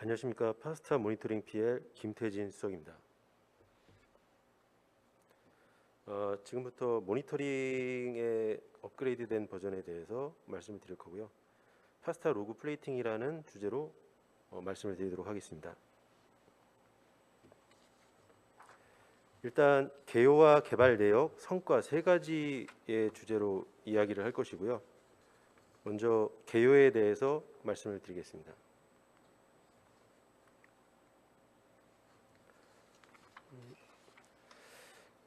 안녕하십니까. 파스타 모니터링 PL 김태진 수석입니다. 지금부터 모니터링의 업그레이드된 버전에 대해서 말씀을 드릴 거고요. 파스타 로그 플레이팅이라는 주제로 말씀을 드리도록 하겠습니다. 일단 개요와 개발 내역, 성과 세 가지의 주제로 이야기를 할 것이고요. 먼저 개요에 대해서 말씀을 드리겠습니다.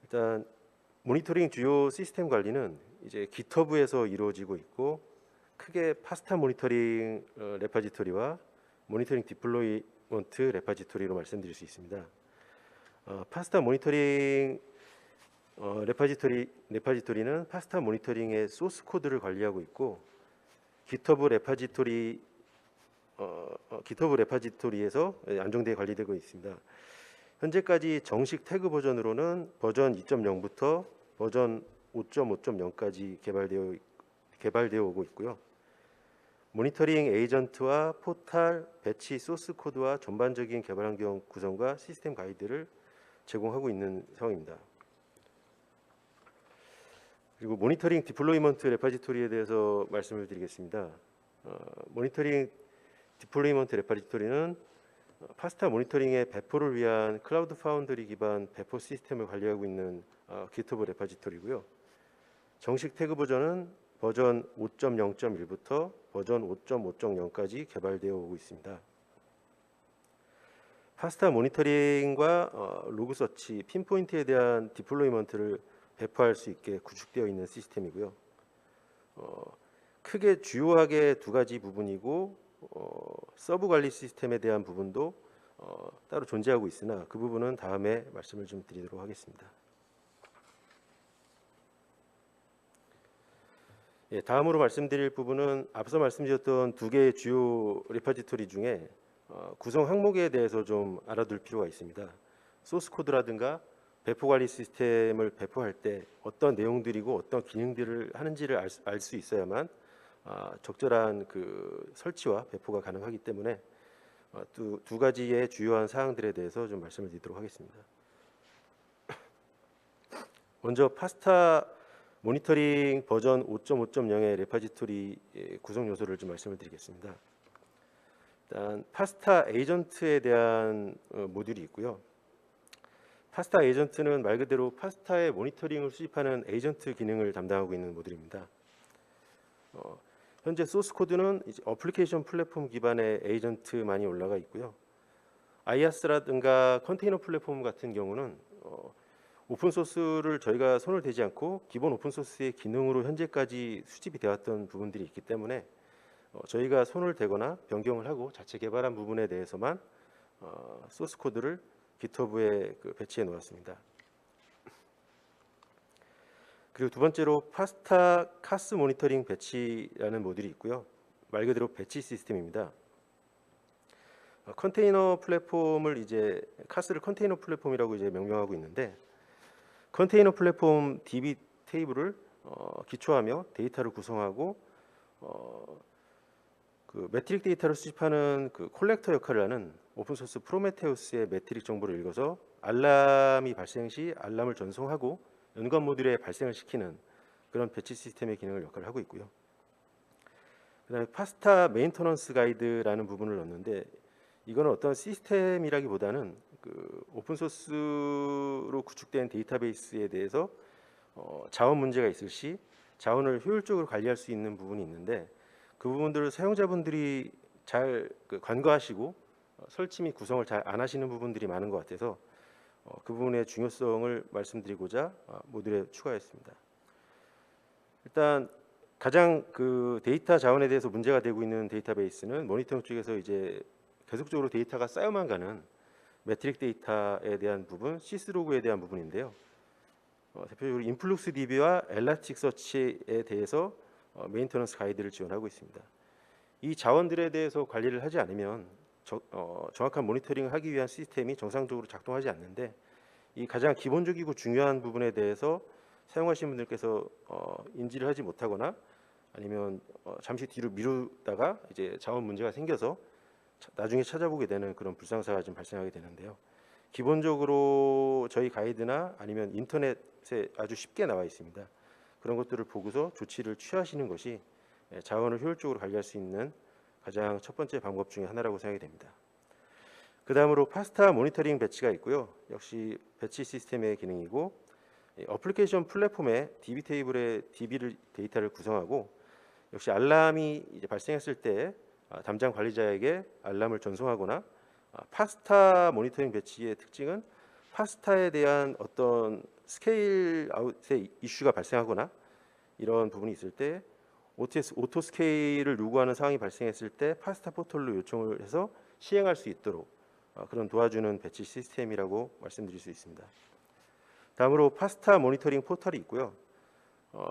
일단 모니터링 주요 시스템 관리는 이제 GitHub에서 이루어지고 있고, 크게 파스타 모니터링 레파지토리와 모니터링 디플로이먼트 레파지토리로 말씀드릴 수 있습니다. 파스타 모니터링 레파지토리는 파스타 모니터링의 소스 코드를 관리하고 있고, GitHub 레파지토리에서 안정되게 관리되고 있습니다. 현재까지 정식 태그 버전으로는 버전 2.0부터 버전 5.5.0까지 개발되어 오고 있고요. 모니터링 에이전트와 포탈, 배치 소스 코드와 전반적인 개발 환경 구성과 시스템 가이드를 제공하고 있는 상황입니다. 그리고 모니터링 디플로이먼트 레파지토리에 대해서 말씀을 드리겠습니다. 모니터링 디플로이먼트 레파지토리는 파스타 모니터링의 배포를 위한 클라우드 파운드리 기반 배포 시스템을 관리하고 있는 GitHub 레파지토리고요. 정식 태그 버전은 버전 5.0.1부터 버전 5.5.0까지 개발되어 오고 있습니다. 파스타 모니터링과 로그 서치, 핀포인트에 대한 디플로이먼트를 배포할 수 있게 구축되어 있는 시스템이고요. 크게 주요하게 두 가지 부분이고, 서브 관리 시스템에 대한 부분도 따로 존재하고 있으나 그 부분은 다음에 말씀을 좀 드리도록 하겠습니다. 다음으로 말씀드릴 부분은 앞서 말씀드렸던 두 개의 주요 레파지토리 중에 구성 항목에 대해서 좀 알아둘 필요가 있습니다. 소스 코드라든가 배포 관리 시스템을 배포할 때 어떤 내용들이고 어떤 기능들을 하는지를 알 수 있어야만 적절한 그 설치와 배포가 가능하기 때문에 두 가지의 주요한 사항들에 대해서 좀 말씀을 드리도록 하겠습니다. 먼저 파스타 모니터링 버전 5.5.0의 레파지토리 구성 요소를 좀 말씀을 드리겠습니다. 일단 파스타 에이전트에 대한 모듈이 있고요. 파스타 에이전트는 말 그대로 파스타의 모니터링을 수집하는 에이전트 기능을 담당하고 있는 모듈입니다. 현재 소스 코드는 이제 어플리케이션 플랫폼 기반의 에이전트만이 올라가 있고요. 아이아스라든가 컨테이너 플랫폼 같은 경우는 오픈 소스를 저희가 손을 대지 않고 기본 오픈 소스의 기능으로 현재까지 수집이 되었던 부분들이 있기 때문에 저희가 손을 대거나 변경을 하고 자체 개발한 부분에 대해서만 소스 코드를 GitHub에 배치해 놓았습니다. 그리고 두 번째로 파스타 카스 모니터링 배치라는 모듈이 있고요. 말 그대로 배치 시스템입니다. 컨테이너 플랫폼을 이제 카스를 컨테이너 플랫폼이라고 이제 명명하고 있는데, 컨테이너 플랫폼 DB 테이블을 기초하며 데이터를 구성하고 그 매트릭 데이터를 수집하는 그 콜렉터 역할을 하는 오픈소스 프로메테우스의 매트릭 정보를 읽어서 알람이 발생 시 알람을 전송하고 연관 모듈에 발생을 시키는 그런 배치 시스템의 기능을 역할을 하고 있고요. 그다음에 파스타 메인터넌스 가이드라는 부분을 넣었는데, 이거는 어떤 시스템이라기보다는 그 오픈 소스로 구축된 데이터베이스에 대해서 자원 문제가 있을 시 자원을 효율적으로 관리할 수 있는 부분이 있는데, 그 부분들을 사용자분들이 잘 간과하시고 설치 및 구성을 잘 안 하시는 부분들이 많은 것 같아서 그 부분의 중요성을 말씀드리고자 모듈에 추가했습니다. 일단 가장 그 데이터 자원에 대해서 문제가 되고 있는 데이터베이스는 모니터링 쪽에서 이제 계속적으로 데이터가 쌓여만 가는 매트릭 데이터에 대한 부분, 시스로그에 대한 부분인데요. 대표적으로 인플룩스 DB와 엘라스틱 서치에 대해서 메인터넌스 가이드를 지원하고 있습니다. 이 자원들에 대해서 관리를 하지 않으면 정확한 모니터링을 하기 위한 시스템이 정상적으로 작동하지 않는데, 이 가장 기본적이고 중요한 부분에 대해서 사용하시는 분들께서 인지를 하지 못하거나 아니면 잠시 뒤로 미루다가 이제 자원 문제가 생겨서 나중에 찾아보게 되는 그런 불상사가 좀 발생하게 되는데요. 기본적으로 저희 가이드나 아니면 인터넷에 아주 쉽게 나와 있습니다. 그런 것들을 보고서 조치를 취하시는 것이 자원을 효율적으로 관리할 수 있는 가장 첫 번째 방법 중에 하나라고 생각이 됩니다. 그 다음으로 파스타 모니터링 배치가 있고요. 역시 배치 시스템의 기능이고, 어플리케이션 플랫폼에 DB 테이블에 DB 데이터를 구성하고, 역시 알람이 이제 발생했을 때 담당 관리자에게 알람을 전송하거나, 파스타 모니터링 배치의 특징은 파스타에 대한 어떤 스케일 아웃의 이슈가 발생하거나 이런 부분이 있을 때 오토 스케일을 요구하는 상황이 발생했을 때 파스타 포털로 요청을 해서 시행할 수 있도록 그런 도와주는 배치 시스템이라고 말씀드릴 수 있습니다. 다음으로 파스타 모니터링 포털이 있고요.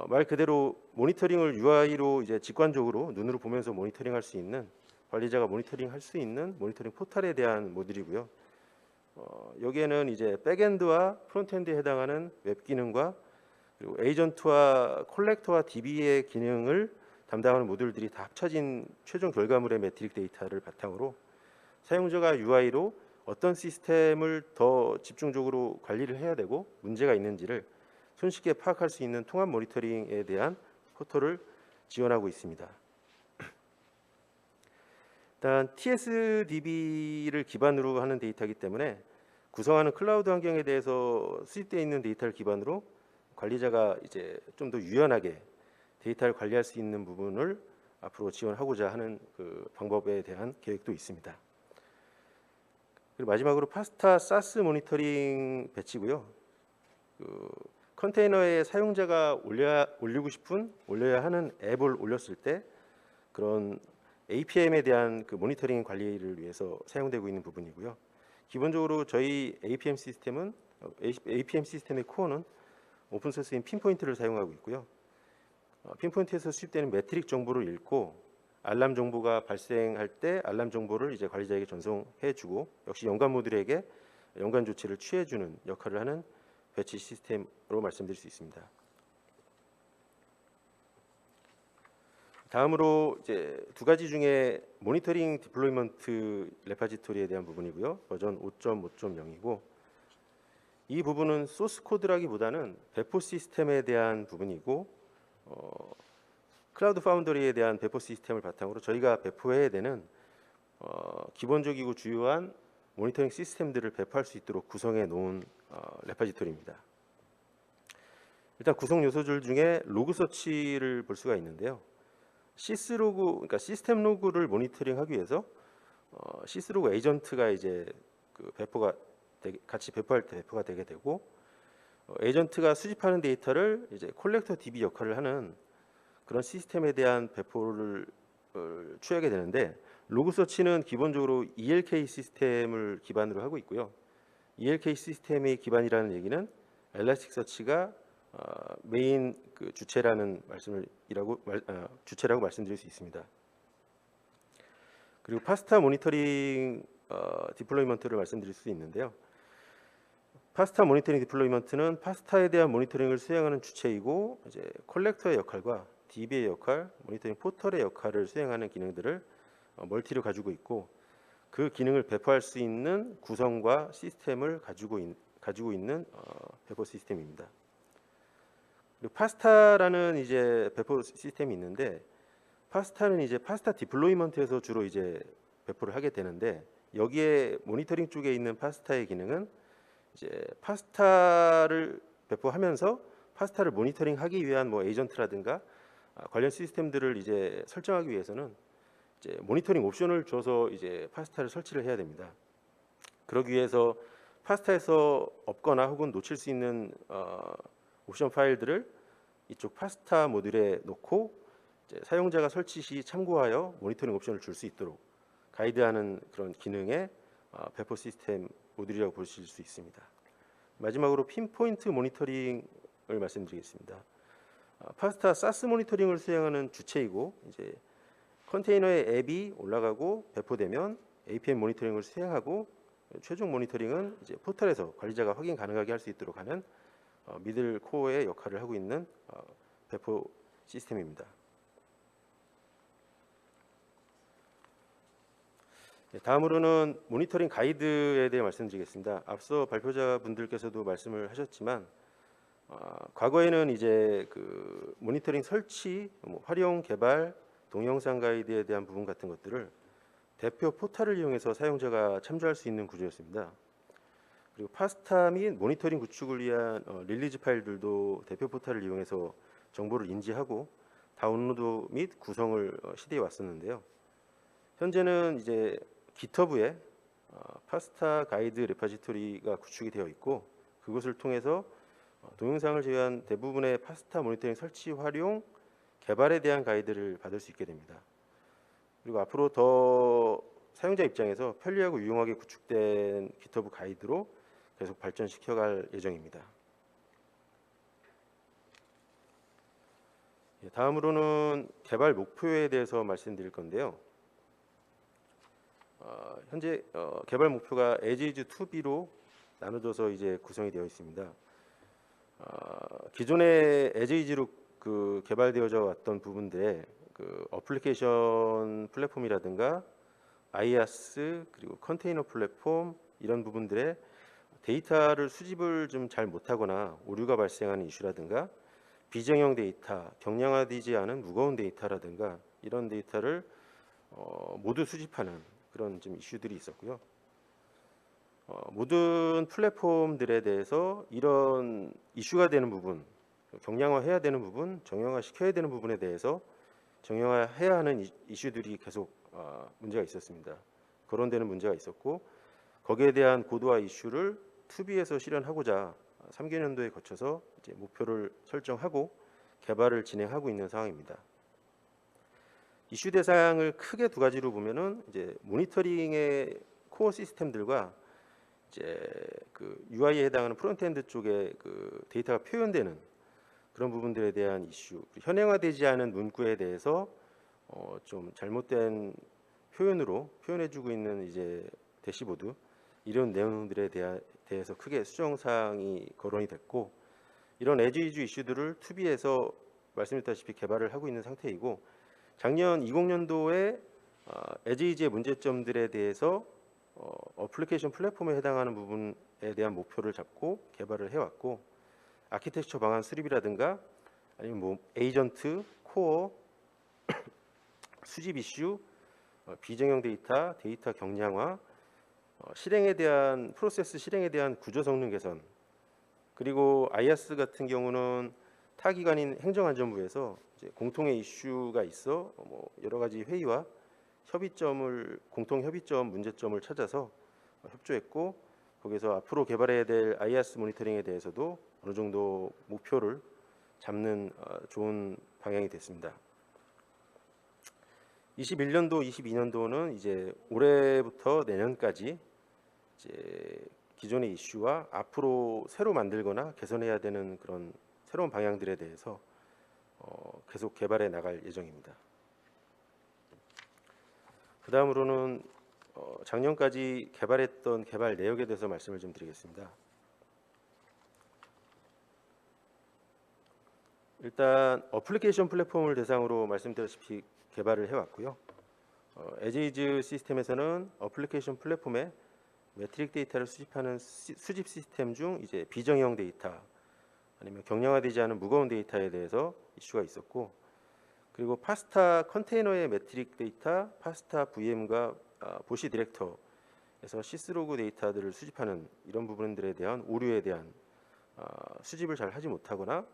말 그대로 모니터링을 UI로 이제 직관적으로 눈으로 보면서 모니터링할 수 있는, 관리자가 모니터링할 수 있는 모니터링 포털에 대한 모듈이고요. 여기에는 이제 백엔드와 프론트엔드에 해당하는 웹 기능과 그리고 에이전트와 콜렉터와 DB의 기능을 담당하는 모듈들이 다 합쳐진 최종 결과물의 매트릭 데이터를 바탕으로 사용자가 UI로 어떤 시스템을 더 집중적으로 관리를 해야 되고 문제가 있는지를 손쉽게 파악할 수 있는 통합 모니터링에 대한 포털을 지원하고 있습니다. 일단 TSDB를 기반으로 하는 데이터이기 때문에 구성하는 클라우드 환경에 대해서 수집되어 있는 데이터를 기반으로 관리자가 이제 좀 더 유연하게 데이터를 관리할 수 있는 부분을 앞으로 지원하고자 하는 그 방법에 대한 계획도 있습니다. 그리고 마지막으로 파스타 사스 모니터링 배치고요. 그 컨테이너에 사용자가 올리고 싶은 올려야 하는 앱을 올렸을 때 그런 APM에 대한 그 모니터링 관리를 위해서 사용되고 있는 부분이고요. 기본적으로 저희 APM 시스템의 코어는 오픈 소스인 핀포인트를 사용하고 있고요. 핀포인트에서 수집되는 매트릭 정보를 읽고 알람 정보가 발생할 때 알람 정보를 이제 관리자에게 전송해주고, 역시 연관 모듈에게 연관 조치를 취해주는 역할을 하는 배치 시스템으로 말씀드릴 수 있습니다. 다음으로 이제 두 가지 중에 모니터링 디플로이먼트 레파지토리에 대한 부분이고요. 버전 5.5.0이고 이 부분은 소스 코드라기보다는 배포 시스템에 대한 부분이고 클라우드 파운더리에 대한 배포 시스템을 바탕으로 저희가 배포해야 되는 기본적이고 주요한 모니터링 시스템들을 배포할 수 있도록 구성해 놓은 레파지토리입니다. 일단 구성 요소들 중에 로그 서치를 볼 수가 있는데요. 시스로그, 그러니까 시스템 로그를 모니터링하기 위해서 시스로그 에이전트가 이제 그 같이 배포할 때 배포가 되게 되고, 에이전트가 수집하는 데이터를 이제 콜렉터 DB 역할을 하는 그런 시스템에 대한 배포를 취하게 되는데, 로그 서치는 기본적으로 ELK 시스템을 기반으로 하고 있고요. ELK 시스템의 기반이라는 얘기는 엘라스틱 서치가 메인 그 주체라고 말씀드릴 수 있습니다. 그리고 파스타 모니터링 디플로이먼트를 말씀드릴 수 있는데요. 파스타 모니터링 디플로이먼트는 파스타에 대한 모니터링을 수행하는 주체이고 이제 콜렉터의 역할과 DB의 역할, 모니터링 포털의 역할을 수행하는 기능들을 멀티로 가지고 있고, 그 기능을 배포할 수 있는 구성과 시스템을 가지고 있는 배포 시스템입니다. 그리고 파스타라는 이제 배포 시스템이 있는데, 파스타는 이제 파스타 디플로이먼트에서 주로 이제 배포를 하게 되는데, 여기에 모니터링 쪽에 있는 파스타의 기능은 이제 파스타를 배포하면서 파스타를 모니터링하기 위한 뭐 에이전트라든가 관련 시스템들을 이제 설정하기 위해서는 이제 모니터링 옵션을 줘서 이제 파스타를 설치를 해야 됩니다. 그러기 위해서 파스타에서 없거나 혹은 놓칠 수 있는 옵션 파일들을 이쪽 파스타 모듈에 놓고 이제 사용자가 설치 시 참고하여 모니터링 옵션을 줄 수 있도록 가이드하는 그런 기능의 배포 시스템 모듈이라고 보실 수 있습니다. 마지막으로 핀포인트 모니터링을 말씀드리겠습니다. 파스타 사스 모니터링을 수행하는 주체이고 이제 컨테이너에 앱이 올라가고 배포되면 APM 모니터링을 수행하고 최종 모니터링은 이제 포털에서 관리자가 확인 가능하게 할 수 있도록 하는 미들 코어의 역할을 하고 있는 배포 시스템입니다. 다음으로는 모니터링 가이드에 대해 말씀드리겠습니다. 앞서 발표자분들께서도 말씀을 하셨지만 과거에는 이제 그 모니터링 설치, 활용, 개발, 동영상 가이드에 대한 부분 같은 것들을 대표 포탈을 이용해서 사용자가 참조할 수 있는 구조였습니다. 그리고 파스타 및 모니터링 구축을 위한 릴리즈 파일들도 대표 포탈을 이용해서 정보를 인지하고 다운로드 및 구성을 시대해 왔었는데요. 현재는 이제 GitHub에 파스타 가이드 레파지토리가 구축이 되어 있고 그것을 통해서 동영상을 제외한 대부분의 파스타 모니터링 설치, 활용, 개발에 대한 가이드를 받을 수 있게 됩니다. 그리고 앞으로 더 사용자 입장에서 편리하고 유용하게 구축된 GitHub 가이드로 계속 발전시켜갈 예정입니다. 다음으로는 개발 목표에 대해서 말씀드릴 건데요. 현재 개발 목표가 as is to be로 나눠져서 이제 구성이 되어 있습니다. 기존에 as is로 그 개발되어져 왔던 부분들에 그 어플리케이션 플랫폼이라든가 IaaS 그리고 컨테이너 플랫폼 이런 부분들의 데이터를 수집을 좀 잘 못하거나 오류가 발생하는 이슈라든가 비정형 데이터, 경량화되지 않은 무거운 데이터라든가 이런 데이터를 모두 수집하는 그런 좀 이슈들이 있었고요. 모든 플랫폼들에 대해서 이런 이슈가 되는 부분, 경량화해야 되는 부분, 정형화시켜야 되는 부분에 대해서 정형화해야 하는 이슈들이 계속 문제가 있었습니다. 거론되는 문제가 있었고 거기에 대한 고도화 이슈를 투비에서 실현하고자 3개년도에 거쳐서 이제 목표를 설정하고 개발을 진행하고 있는 상황입니다. 이슈 대상을 크게 두 가지로 보면은 이제 모니터링의 코어 시스템들과 이제 그 UI에 해당하는 프론트엔드 쪽에 그 데이터가 표현되는 그런 부분들에 대한 이슈, 현행화되지 않은 문구에 대해서 좀 잘못된 표현으로 표현해주고 있는 이제 대시보드 이런 내용들에 대해서 크게 수정 사항이 거론이 됐고 이런 에지 이슈 이슈들을 투비에서 말씀드렸다시피 개발을 하고 있는 상태이고 작년 20년도에 에지이지의 문제점들에 대해서 어플리케이션 플랫폼에 해당하는 부분에 대한 목표를 잡고 개발을 해왔고 아키텍처 방안 수립이라든가 아니면 뭐 에이전트, 코어, 수집 이슈, 비정형 데이터, 데이터 경량화, 실행에 대한 프로세스 실행에 대한 구조 성능 개선 그리고 IaaS 같은 경우는 타기관인 행정안전부에서 이제 공통의 이슈가 있어 뭐 여러 가지 회의와 협의점을 공통 협의점 문제점을 찾아서 협조했고 거기서 앞으로 개발해야 될 IaaS 모니터링에 대해서도 어느 정도 목표를 잡는 좋은 방향이 됐습니다. 21년도, 22년도는 이제 올해부터 내년까지 이제 기존의 이슈와 앞으로 새로 만들거나 개선해야 되는 그런 새로운 방향들에 대해서 계속 개발해 나갈 예정입니다. 그 다음으로는 작년까지 개발했던 개발 내역에 대해서 말씀을 좀 드리겠습니다. 일단 어플리케이션 플랫폼을 대상으로 말씀드렸다시피 개발을 해왔고요. 에지이즈 시스템에서는 어플리케이션 플랫폼에 매트릭 데이터를 수집하는 수집 시스템 중 이제 비정형 데이터 아니면 경량화되지 않은 무거운 데이터에 대해서 이슈가 있었고 그리고 파스타 컨테이너의 매트릭 데이터, 파스타 VM과 보시 디렉터에서 시스로그 데이터들을 수집하는 이런 부분들에 대한 오류에 대한 수집을 잘 하지 못하거나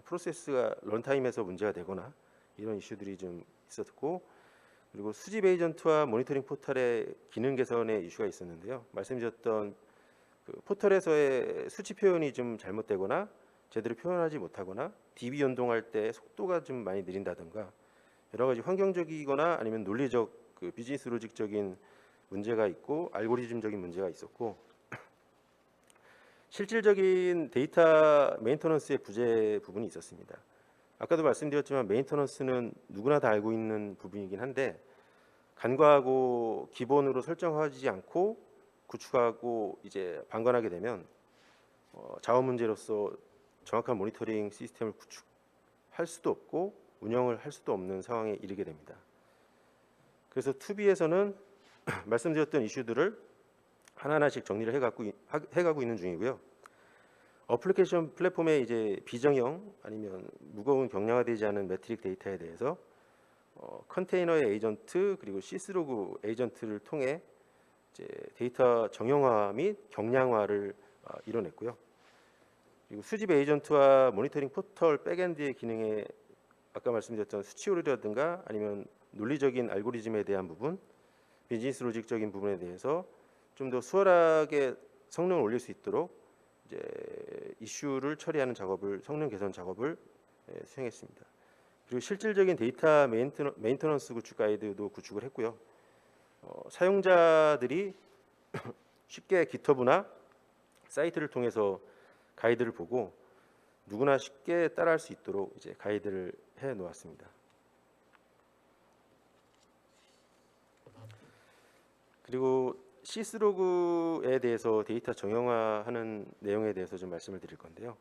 프로세스가 런타임에서 문제가 되거나 이런 이슈들이 좀 있었고 그리고 수집 에이전트와 모니터링 포털의 기능 개선의 이슈가 있었는데요. 말씀드렸던 그 포털에서의 수치 표현이 좀 잘못되거나 제대로 표현하지 못하거나 DB 연동할 때 속도가 좀 많이 느린다든가 여러 가지 환경적이거나 아니면 논리적 그 비즈니스 로직적인 문제가 있고 알고리즘적인 문제가 있었고 실질적인 데이터 메인터넌스의 부재 부분이 있었습니다. 아까도 말씀드렸지만 메인터넌스는 누구나 다 알고 있는 부분이긴 한데 간과하고 기본으로 설정하지 않고 구축하고 이제 방관하게 되면 자원 문제로서 정확한 모니터링 시스템을 구축할 수도 없고 운영을 할 수도 없는 상황에 이르게 됩니다. 그래서 투비에서는 말씀드렸던 이슈들을 하나하나씩 정리를 해가고 있는 중이고요. 어플리케이션 플랫폼의 이제 비정형 아니면 무거운 경량화되지 않은 매트릭 데이터에 대해서 컨테이너의 에이전트 그리고 시스로그 에이전트를 통해 이제 데이터 정형화 및 경량화를 이뤄냈고요. 그리고 수집 에이전트와 모니터링 포털 백엔드의 기능에 아까 말씀드렸던 수치 오류라든가 아니면 논리적인 알고리즘에 대한 부분, 비즈니스 로직적인 부분에 대해서 좀 더 수월하게 성능을 올릴 수 있도록 이제 이슈를 처리하는 작업을 성능 개선 작업을 수행했습니다. 그리고 실질적인 데이터 메인터넌스 구축 가이드도 구축을 했고요. 사용자들이 쉽게 GitHub나 사이트를 통해서 가이드를 보고 누구나 쉽게 따라할 수 있도록 이제 가이드를 해 놓았습니다. 그리고 시스로그에 대해서 데이터 정형화하는 내용에 대해서 좀 말씀을 드릴 건데요.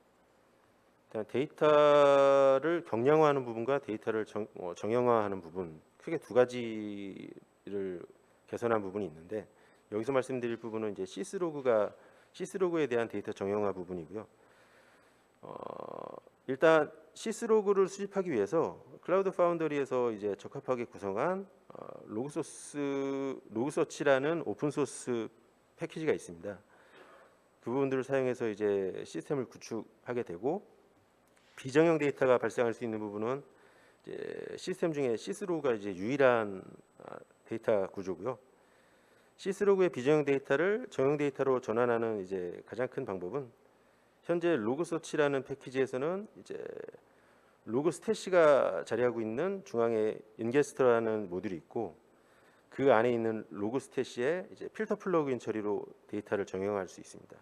일단 데이터를 경량화하는 부분과 데이터를 정형화하는 부분 크게 두 가지를 개선한 부분이 있는데 여기서 말씀드릴 부분은 이제 시스로그에 대한 데이터 정형화 부분이고요. 일단 시스로그를 수집하기 위해서 클라우드 파운더리에서 이제 적합하게 구성한 로그서치라는 오픈 소스 패키지가 있습니다. 그 부분들을 사용해서 이제 시스템을 구축하게 되고 비정형 데이터가 발생할 수 있는 부분은 이제 시스템 중에 시스로그가 이제 유일한 데이터 구조고요. 시스로그의 비정형 데이터를 정형 데이터로 전환하는 이제 가장 큰 방법은 현재 로그서치라는 패키지에서는 이제 로그스탯이가 자리하고 있는 중앙에 인게스터라는 모듈이 있고 그 안에 있는 로그스탯에 이제 필터 플러그인 처리로 데이터를 정형화할 수 있습니다.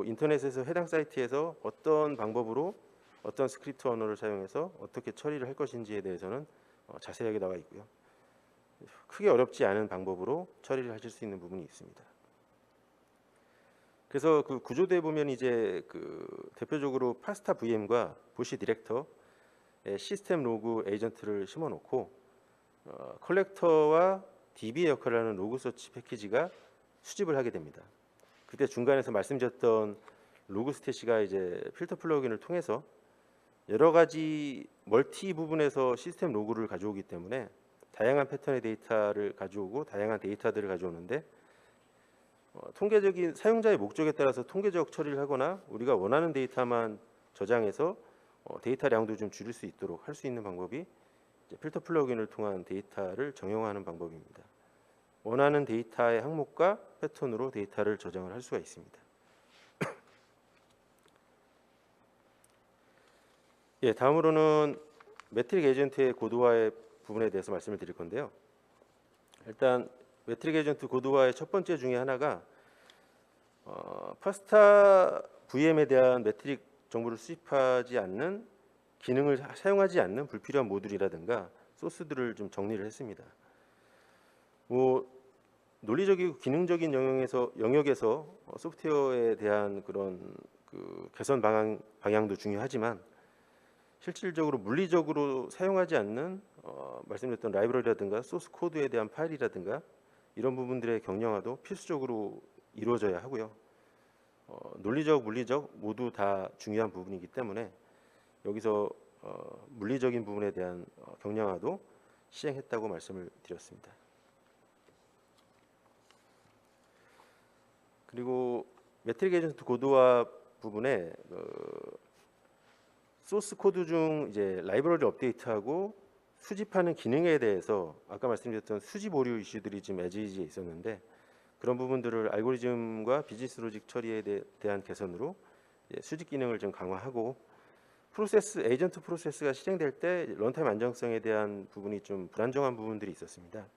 인터넷에서 해당 사이트에서 어떤 방법으로 어떤 스크립트 언어를 사용해서 어떻게 처리를 할 것인지에 대해서는 자세하게 나와 있고요. 크게 어렵지 않은 방법으로 처리를 하실 수 있는 부분이 있습니다. 그래서 그 구조대에 보면 이제 그 대표적으로 파스타 VM과 보시 디렉터의 시스템 로그 에이전트를 심어놓고 컬렉터와 DB의 역할을 하는 로그 서치 패키지가 수집을 하게 됩니다. 그때 중간에서 말씀드렸던 로그 스탯이가 이제 필터 플러그인을 통해서 여러 가지 멀티 부분에서 시스템 로그를 가져오기 때문에 다양한 패턴의 데이터를 가져오고 다양한 데이터들을 가져오는데 통계적인 사용자의 목적에 따라서 통계적 처리를 하거나 우리가 원하는 데이터만 저장해서 데이터량도 좀 줄일 수 있도록 할 수 있는 방법이 이제 필터 플러그인을 통한 데이터를 정형화하는 방법입니다. 원하는 데이터의 항목과 패턴으로 데이터를 저장을 할 수가 있습니다. 예, 다음으로는 매트릭 에이전트의 고도화의 부분에 대해서 말씀을 드릴 건데요. 일단 매트릭 에이전트 고도화의 첫 번째 중에 하나가 파스타 VM에 대한 매트릭 정보를 수집하지 않는 기능을 사용하지 않는 불필요한 모듈이라든가 소스들을 좀 정리를 했습니다. 논리적이고 기능적인 영역에서 소프트웨어에 대한 그런 그 개선 방향도 중요하지만 실질적으로 물리적으로 사용하지 않는 말씀드렸던 라이브러리라든가 소스 코드에 대한 파일이라든가 이런 부분들의 경량화도 필수적으로 이루어져야 하고요. 논리적, 물리적 모두 다 중요한 부분이기 때문에 여기서 물리적인 부분에 대한 경량화도 시행했다고 말씀을 드렸습니다. 그리고 매트릭 에이전트 고도화 부분에 소스 코드 중 이제 라이브러리 업데이트하고 수집하는 기능에 대해서 아까 말씀드렸던 수집 오류 이슈들이 지금 에지지에 있었는데 그런 부분들을 알고리즘과 비즈니스 로직 처리에 대한 개선으로 수집 기능을 좀 강화하고 에이전트 프로세스가 실행될 때 런타임 안정성에 대한 부분이 좀 불안정한 부분들이 있었습니다.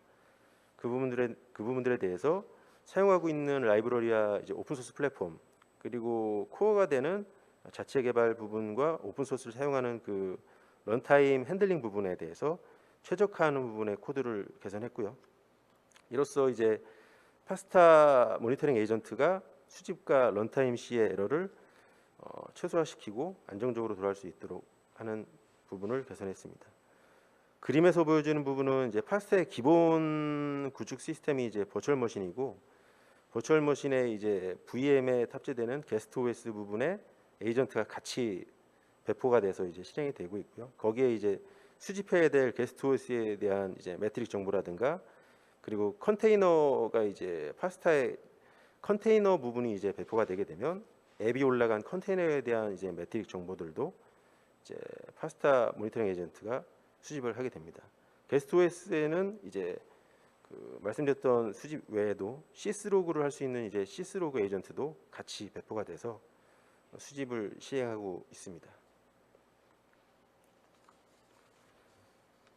그 부분들에 대해서 사용하고 있는 라이브러리와 이제 오픈 소스 플랫폼 그리고 코어가 되는 자체 개발 부분과 오픈 소스를 사용하는 그 런타임 핸들링 부분에 대해서 최적화하는 부분의 코드를 개선했고요. 이로써 이제 파스타 모니터링 에이전트가 수집과 런타임 시의 에러를 최소화시키고 안정적으로 돌아갈 수 있도록 하는 부분을 개선했습니다. 그림에서 보여주는 부분은 이제 파스타의 기본 구축 시스템이 이제 버추얼 머신이고, 버추얼 머신에 이제 VM에 탑재되는 게스트 OS 부분에 에이전트가 같이 배포가 돼서 이제 실행이 되고 있고요. 거기에 이제 수집해야 될 게스트 OS에 대한 이제 매트릭 정보라든가, 그리고 컨테이너가 이제 파스타의 컨테이너 부분이 이제 배포가 되게 되면 앱이 올라간 컨테이너에 대한 이제 매트릭 정보들도 이제 파스타 모니터링 에이전트가 수집을 하게 됩니다. 게스트 OS에는 이제 그 말씀드렸던 수집 외에도 시스로그를 할 수 있는 이제 시스로그 에이전트도 같이 배포가 돼서 수집을 시행하고 있습니다.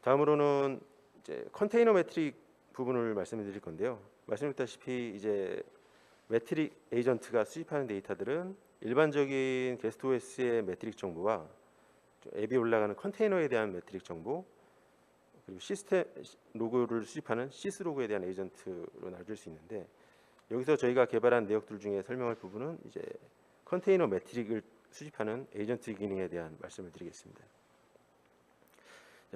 다음으로는 이제 컨테이너 매트릭 부분을 말씀드릴 건데요. 말씀드렸다시피 이제 매트릭 에이전트가 수집하는 데이터들은 일반적인 게스트 OS의 매트릭 정보와 앱이 올라가는 컨테이너에 대한 매트릭 정보, 그리고 시스템 로그를 수집하는 시스로그에 대한 에이전트로 나눠질 수 있는데, 여기서 저희가 개발한 내역들 중에 설명할 부분은 이제 컨테이너 매트릭을 수집하는 에이전트 기능에 대한 말씀을 드리겠습니다.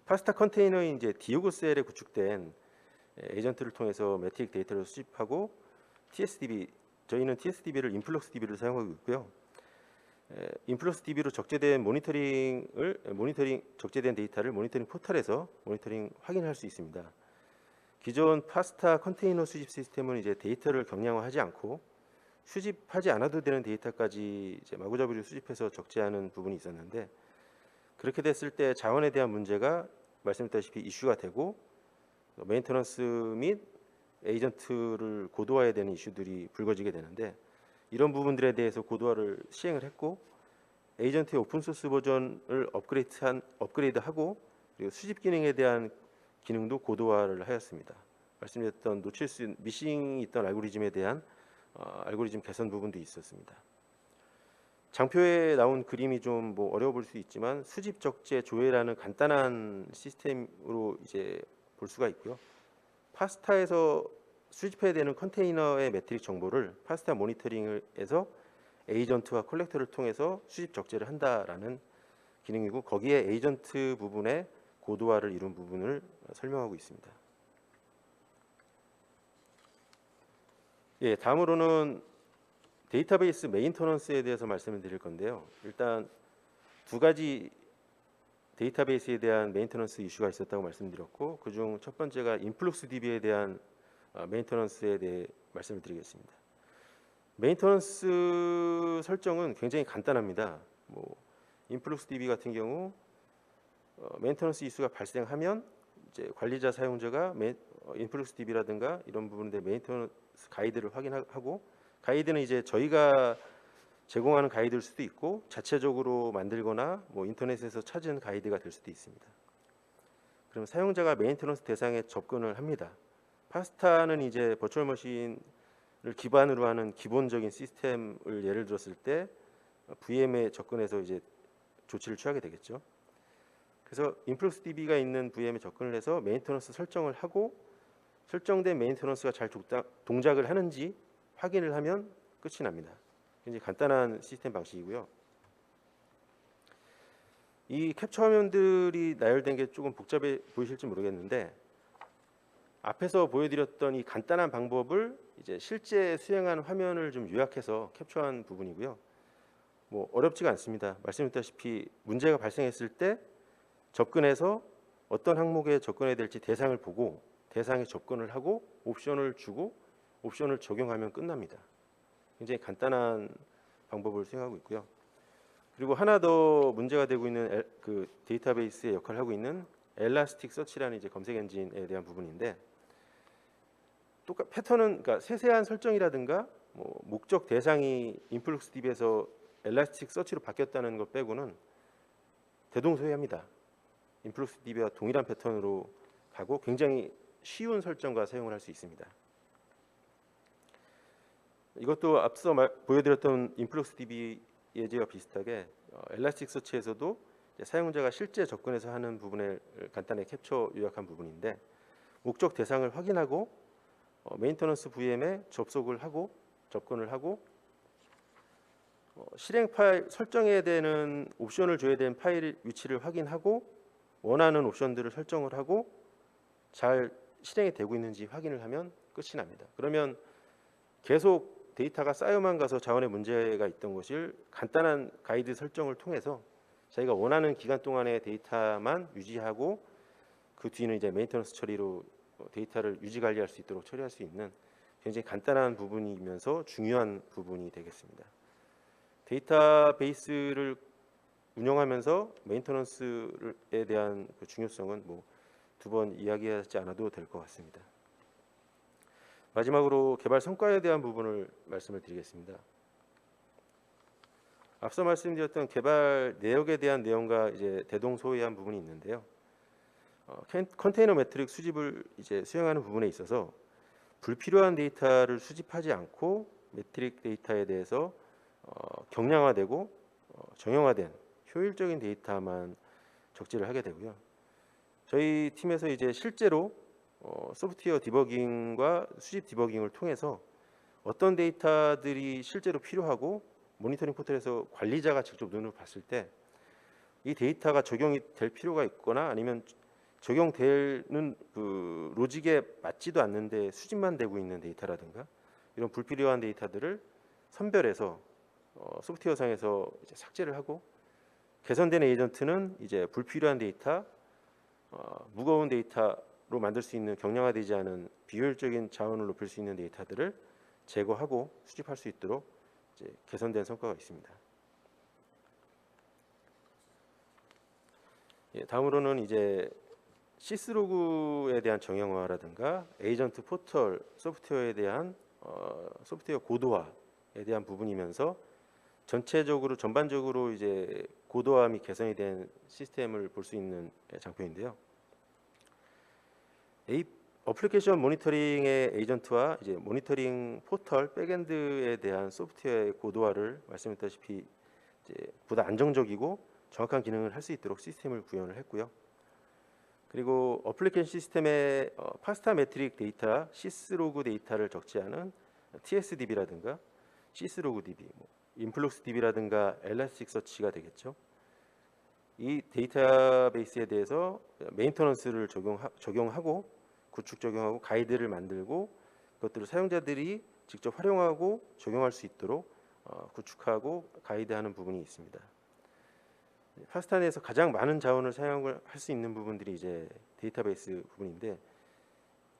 파스타 컨테이너인 이제 디오그셀에 구축된 에이전트를 통해서 매트릭 데이터를 수집하고 TSDB, 저희는 TSDB를 인플럭스 DB를 사용하고 있고요. 인플럭스 DB로 적재된 적재된 데이터를 모니터링 포털에서 모니터링 확인할 수 있습니다. 기존 파스타 컨테이너 수집 시스템은 이제 데이터를 경량화하지 않고 수집하지 않아도 되는 데이터까지 이제 마구잡이로 수집해서 적재하는 부분이 있었는데, 그렇게 됐을 때 자원에 대한 문제가 말씀드렸다시피 이슈가 되고, 메인터넌스 및 에이전트를 고도화해야 되는 이슈들이 불거지게 되는데, 이런 부분들에 대해서 고도화를 시행을 했고, 에이전트의 오픈소스 버전을 업그레이드하고, 그리고 수집 기능에 대한 기능도 고도화를 하였습니다. 말씀드렸던 놓칠 수 미싱이 있던 알고리즘에 대한 알고리즘 개선 부분도 있었습니다. 장표에 나온 그림이 좀 뭐 어려워 보일 수 있지만 수집 적재 조회라는 간단한 시스템으로 이제 볼 수가 있고요. 파스타에서 수집해야 되는 컨테이너의 매트릭 정보를 파스타 모니터링에서 에이전트와 컬렉터를 통해서 수집 적재를 한다라는 기능이고, 거기에 에이전트 부분의 고도화를 이룬 부분을 설명하고 있습니다. 예, 다음으로는 데이터베이스 메인터넌스에 대해서 말씀을 드릴 건데요. 일단 두 가지 데이터베이스에 대한 메인터넌스 이슈가 있었다고 말씀드렸고, 그중 첫 번째가 인플룩스 DB에 대한 메인터넌스에 대해 말씀을 드리겠습니다. 메인터넌스 설정은 굉장히 간단합니다. 뭐 인플룩스 DB 같은 경우 메인터넌스 이슈가 발생하면 이제 관리자 사용자가 인플룩스 DB라든가 이런 부분에 메인터넌스 가이드를 확인하고, 가이드는 이제 저희가 제공하는 가이드일 수도 있고 자체적으로 만들거나 뭐 인터넷에서 찾은 가이드가 될 수도 있습니다. 그럼 사용자가 메인터넌스 대상에 접근을 합니다. 파스타는 이제 버추얼 머신을 기반으로 하는 기본적인 시스템을 예를 들었을 때 VM에 접근해서 이제 조치를 취하게 되겠죠. 그래서 인플룩스 DB가 있는 VM에 접근을 해서 메인터넌스 설정을 하고, 설정된 메인터넌스가 잘 동작을 하는지 확인을 하면 끝이 납니다. 굉장히 간단한 시스템 방식이고요. 이 캡처 화면들이 나열된 게 조금 복잡해 보이실지 모르겠는데, 앞에서 보여드렸던 이 간단한 방법을 이제 실제 수행한 화면을 좀 요약해서 캡처한 부분이고요. 뭐 어렵지가 않습니다. 말씀드렸다시피 문제가 발생했을 때 접근해서 어떤 항목에 접근해야 될지 대상을 보고 대상에 접근을 하고 옵션을 주고 옵션을 적용하면 끝납니다. 굉장히 간단한 방법을 수행하고 있고요. 그리고 하나 더 문제가 되고 있는 그 데이터베이스의 역할을 하고 있는 엘라스틱 서치라는 이제 검색 엔진에 대한 부분인데, 패턴은 그러니까 세세한 설정이라든가 뭐 목적 대상이 인플룩스 DB에서 엘라스틱 서치로 바뀌었다는 것 빼고는 대동소이합니다. 인플룩스 DB와 동일한 패턴으로 가고 굉장히 쉬운 설정과 사용을 할 수 있습니다. 이것도 앞서 보여드렸던 인플룩스 DB 예제와 비슷하게 엘라스틱 서치에서도 사용자가 실제 접근해서 하는 부분을 간단하게 캡처 요약한 부분인데, 목적 대상을 확인하고 메인터넌스 VM에 접속을 하고 접근을 하고 실행 파일 설정해야 되는 옵션을 줘야 되는 파일 위치를 확인하고 원하는 옵션들을 설정을 하고 잘 실행이 되고 있는지 확인을 하면 끝이 납니다. 그러면 계속 데이터가 쌓여만 가서 자원에 문제가 있던 것을 간단한 가이드 설정을 통해서 자기가 원하는 기간 동안의 데이터만 유지하고 그 뒤는 이제 메인터넌스 처리로 데이터를 유지 관리할 수 있도록 처리할 수 있는 굉장히 간단한 부분이면서 중요한 부분이 되겠습니다. 데이터베이스를 운영하면서 메인터넌스에 대한 그 중요성은 뭐 두 번 이야기하지 않아도 될 것 같습니다. 마지막으로 개발 성과에 대한 부분을 말씀을 드리겠습니다. 앞서 말씀드렸던 개발 내역에 대한 내용과 이제 대동소이한 부분이 있는데요. 컨테이너 매트릭 수집을 이제 수행하는 부분에 있어서 불필요한 데이터를 수집하지 않고 매트릭 데이터에 대해서 경량화되고 정형화된 효율적인 데이터만 적재를 하게 되고요. 저희 팀에서 이제 실제로 소프트웨어 디버깅과 수집 디버깅을 통해서 어떤 데이터들이 실제로 필요하고 모니터링 포털에서 관리자가 직접 눈으로 봤을 때 이 데이터가 적용이 될 필요가 있거나 아니면 적용되는 그 로직에 맞지도 않는데 수집만 되고 있는 데이터라든가 이런 불필요한 데이터들을 선별해서 소프트웨어상에서 이제 삭제를 하고 개선된 에이전트는 이제 불필요한 데이터, 무거운 데이터로 만들 수 있는 경량화되지 않은 비효율적인 자원을 높일 수 있는 데이터들을 제거하고 수집할 수 있도록 이제 개선된 성과가 있습니다. 다음으로는 이제 시스로그에 대한 정형화라든가 에이전트 포털 소프트웨어에 대한 소프트웨어 고도화에 대한 부분이면서 전반적으로 이제 고도화 및 개선이 된 시스템을 볼 수 있는 장표인데요. 어플리케이션 모니터링의 에이전트와 이제 모니터링 포털 백엔드에 대한 소프트웨어의 고도화를 말씀드렸다시피 이제 보다 안정적이고 정확한 기능을 할 수 있도록 시스템을 구현을 했고요. 그리고 어플리케이션 시스템의 파스타 매트릭 데이터, 시스로그 데이터를 적재하는 TSDB라든가 시스로그 DB, 인플룩스 DB라든가 엘라스틱 서치가 되겠죠. 이 데이터베이스에 대해서 메인터넌스를 적용하고 구축 적용하고 가이드를 만들고 그것들을 사용자들이 직접 활용하고 적용할 수 있도록 구축하고 가이드하는 부분이 있습니다. 파스타 내에서 가장 많은 자원을 사용을 할 수 있는 부분들이 이제 데이터베이스 부분인데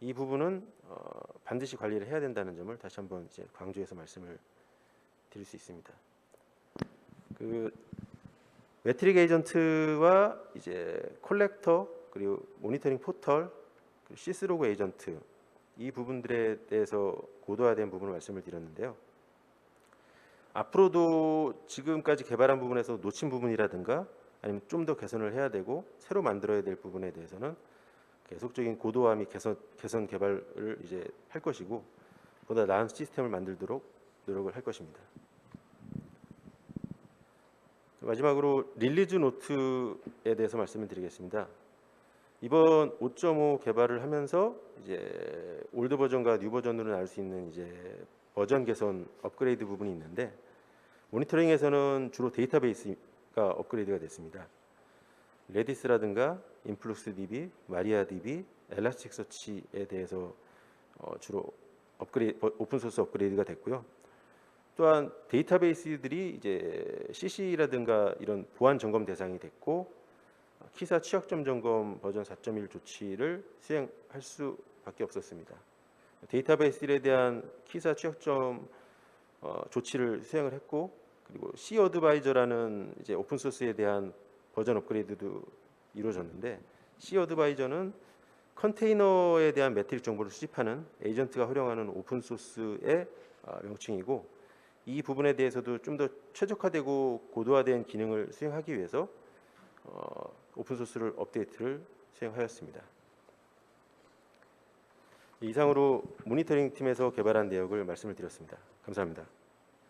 이 부분은 반드시 관리를 해야 된다는 점을 다시 한번 이제 강조해서 말씀을 드릴 수 있습니다. 그 매트릭 에이전트와 이제 콜렉터 그리고 모니터링 포털 그리고 시스로그 에이전트 이 부분들에 대해서 고도화된 부분을 말씀을 드렸는데요. 앞으로도 지금까지 개발한 부분에서 놓친 부분이라든가 아니면 좀 더 개선을 해야 되고 새로 만들어야 될 부분에 대해서는 계속적인 고도화 및 개선 개발을 이제 할 것이고 보다 나은 시스템을 만들도록 노력을 할 것입니다. 마지막으로 릴리즈 노트에 대해서 말씀을 드리겠습니다. 이번 5.5 개발을 하면서 이제 올드 버전과 뉴 버전으로 나눌 수 있는 이제 버전 개선 업그레이드 부분이 있는데 모니터링에서는 주로 데이터베이스가 업그레이드가 됐습니다. 레디스라든가 인플룩스 DB, 마리아 DB, 엘라스틱 서치에 대해서 주로 오픈 소스 업그레이드가 됐고요. 또한 데이터베이스들이 이제 CC라든가 이런 보안 점검 대상이 됐고 키사 취약점 점검 버전 4.1 조치를 수행할 수밖에 없었습니다. 데이터베이스들에 대한 키사 취약점 조치를 수행을 했고 그리고 C 어드바이저라는 이제 오픈 소스에 대한 버전 업그레이드도 이루어졌는데 C 어드바이저는 컨테이너에 대한 매트릭 정보를 수집하는 에이전트가 활용하는 오픈 소스의 명칭이고 이 부분에 대해서도 좀 더 최적화되고 고도화된 기능을 수행하기 위해서 오픈 소스를 업데이트를 수행하였습니다. 이상으로 모니터링 팀에서 개발한 내역을 말씀을 드렸습니다. 감사합니다.